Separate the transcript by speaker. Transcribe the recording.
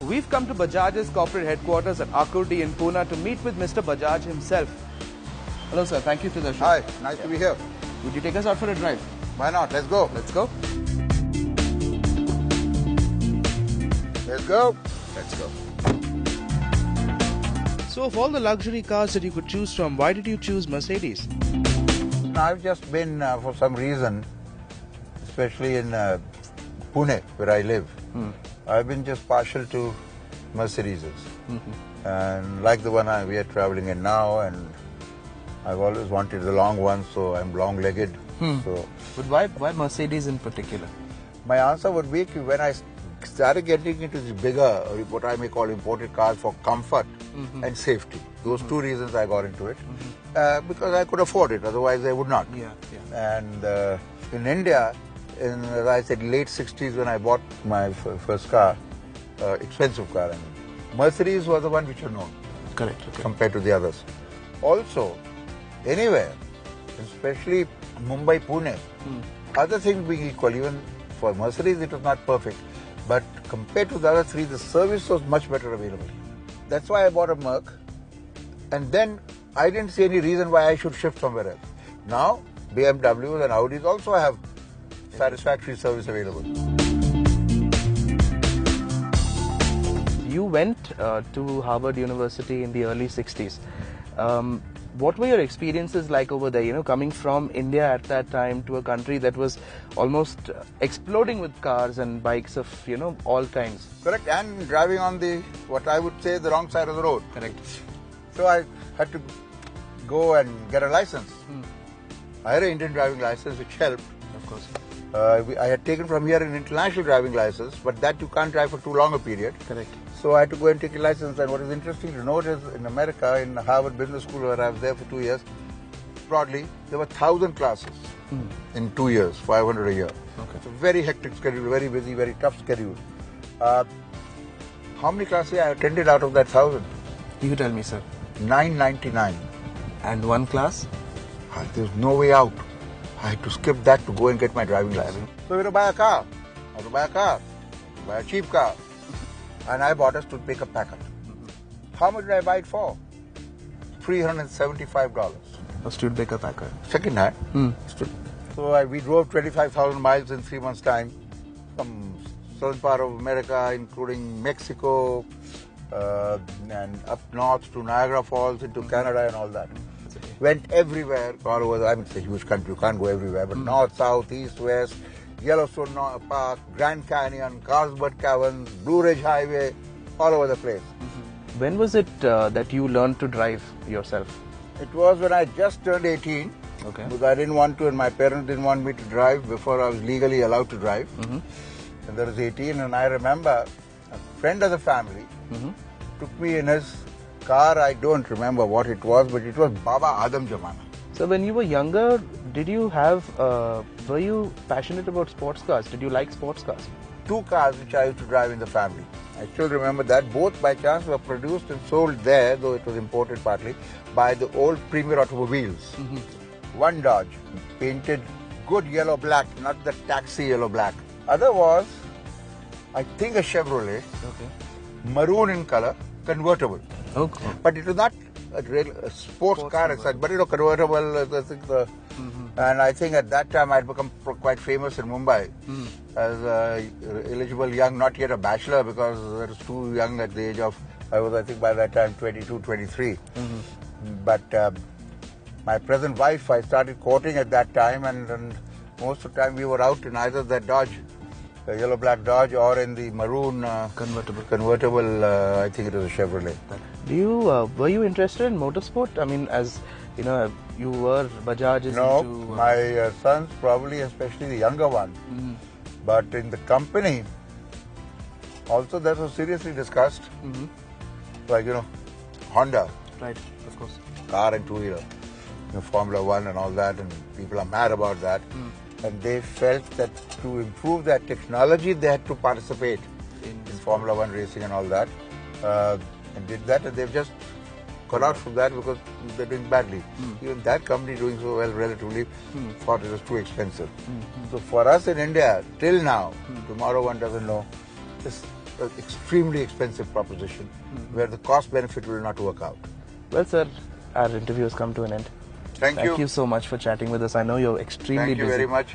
Speaker 1: We've come to Bajaj's corporate headquarters at Akurdi in Pune to meet with Mr. Bajaj himself. Hello sir, thank you for the show.
Speaker 2: Hi, nice to be here.
Speaker 1: Would you take us out for a drive?
Speaker 2: Why not? Let's go.
Speaker 1: Let's go.
Speaker 2: Let's go.
Speaker 1: Let's go. So of all the luxury cars that you could choose from, why did you choose Mercedes?
Speaker 2: I've just been, for some reason, especially in Pune, where I live, I've been just partial to Mercedes. And like the one we are traveling in now, and I've always wanted the long one, so I'm long-legged. So,
Speaker 1: But why Mercedes in particular?
Speaker 2: my answer would be when I started getting into these bigger, what I may call imported cars for comfort and safety. Those two reasons I got into it. Because I could afford it, otherwise I would not. And in India, in, as I said, late 60s when I bought my first car, expensive car, I mean, Mercedes was the one which was known.
Speaker 1: Correct.
Speaker 2: Compared to the others. Also, anywhere, especially Mumbai, Pune, other things being equal, even for Mercedes it was not perfect, but compared to the other three, the service was much better available. That's why I bought a Merc, and then I didn't see any reason why I should shift somewhere else. Now, BMWs and Audis also have satisfactory service available.
Speaker 1: You went to Harvard University in the early 60s. What were your experiences like over there? You know, coming from India at that time to a country that was almost exploding with cars and bikes of, you know, all kinds.
Speaker 2: Correct, and driving on the, what I would say, the wrong side of the road.
Speaker 1: Correct.
Speaker 2: So I had to go and get a license. I had an Indian driving license, which helped.
Speaker 1: Of course.
Speaker 2: I had taken from here an international driving license, but that you can't drive for too long a period.
Speaker 1: Correct.
Speaker 2: So I had to go and take a license. And what is interesting to note is in America, in Harvard Business School, where I was there for 2 years, broadly, there were 1,000 classes in 2 years, 500 a year.
Speaker 1: Okay.
Speaker 2: It's a very hectic schedule, very busy, very tough schedule. How many classes I attended out of that 1,000?
Speaker 1: You tell me, sir.
Speaker 2: 999.
Speaker 1: And one class?
Speaker 2: There's no way out. I had to skip that to go and get my driving license. So we had to buy a car. I had to buy a car. Buy a cheap car. And I bought a Studebaker Packard. How much did I buy it for? $375.
Speaker 1: A Studebaker Packard.
Speaker 2: Second hand. So we drove 25,000 miles in 3 months' time from southern part of America, including Mexico, and up north to Niagara Falls, into Canada and all that. Went everywhere, all over. I mean, it's a huge country, you can't go everywhere, but north, south, east, west, Yellowstone Park, Grand Canyon, Carlsbad Caverns, Blue Ridge Highway, all over the place.
Speaker 1: When was it that you learned to drive yourself?
Speaker 2: It was when I just turned 18.
Speaker 1: Okay.
Speaker 2: Because I didn't want to, and my parents didn't want me to drive before I was legally allowed to drive. And there was 18, and I remember a friend of the family took me in his car. I don't remember what it was, but it was Baba Adam Jamana.
Speaker 1: So when you were younger, did you have, were you passionate about sports cars? Did you like sports cars?
Speaker 2: 2 cars which I used to drive in the family. I still remember that. Both by chance were produced and sold there, though it was imported partly, by the old Premier Automobiles. One Dodge, painted good yellow-black, not the taxi yellow-black. Other was, I think, a Chevrolet, maroon in color, convertible.
Speaker 1: Okay.
Speaker 2: But it was not a sports car as such, but convertible. I think and I think at that time I had become quite famous in Mumbai as a eligible young, not yet a bachelor, because I was too young at the age of, I was, I think by that time 22, 23. But my present wife, I started courting at that time, and most of the time we were out in either that Dodge, the yellow-black Dodge, or in the maroon convertible. I think it was a Chevrolet.
Speaker 1: Do you were you interested in motorsport? I mean, as you know, you were Bajaj.
Speaker 2: No,
Speaker 1: into,
Speaker 2: my sons probably, especially the younger one. But in the company, also that was seriously discussed. Like, you know, Honda.
Speaker 1: Right, of course.
Speaker 2: Car and two-wheeler. Formula One and all that, and people are mad about that. And they felt that to improve their technology, they had to participate in Formula One racing and all that. And did that, and they've just got out from that because they're doing badly. Even that company doing so well relatively thought it was too expensive. So for us in India, till now, tomorrow one doesn't know, this an extremely expensive proposition where the cost benefit will not work out.
Speaker 1: Well, sir, our interview has come to an end.
Speaker 2: Thank you.
Speaker 1: Thank you so much for chatting with us. I know you're extremely busy.
Speaker 2: Thank you very much.